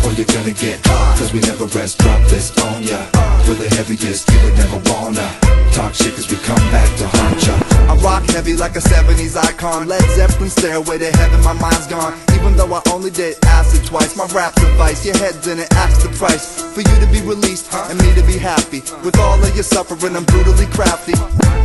or you're gonna get cause we never rest, drop this on ya. We're the heaviest, you would never wanna talk shit cause we come back to haunt ya. I rock heavy like a 70s icon. Led Zeppelin, Stairway to Heaven, my mind's gone. Even though I only did acid twice, my rap's advice, your head's in it, ask the price for you to be released and me to be happy. With all of your suffering, I'm brutally crafty,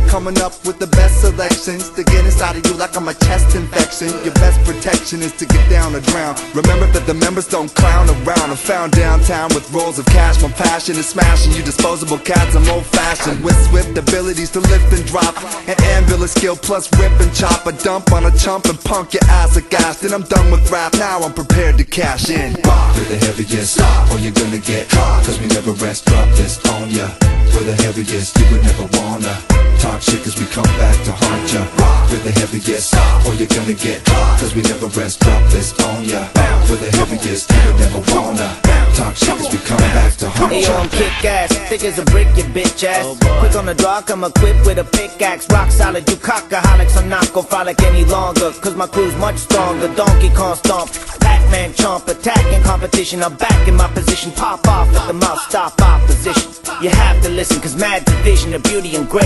coming up with the best selections to get inside of you like I'm a chest infection. Your best protection is to get down or drown. Remember that the members don't clown around. I'm found downtown with rolls of cash. My passion is smashing you disposable cats. I'm old-fashioned with swift abilities to lift and drop, an ambulance skill plus rip and chop. A dump on a chump and punk your ass aghast. Then I'm done with rap, now I'm prepared to cash in. We're the heaviest, or you're gonna get cause we never rest, drop this on ya. We're the heaviest, you would never wanna talk shit cause we come back to haunt ya. We're the heaviest, or you're gonna get cause we never rest, drop this on ya. We're the heaviest, you would never wanna talk shit cause we come back to haunt ya. Ayo, I'm kick ass, thick as a brick, you bitch ass. Quick on the draw, come equipped with a pickaxe. Rock solid, you cockaholics, I'm not gon' frolic any longer cause my crew's much stronger. Donkey Kong stomp, Pac-Man chomp, attacking competition. I'm back in my position, pop off at the mouth, stop opposition. You have to listen cause mad division of beauty and grace.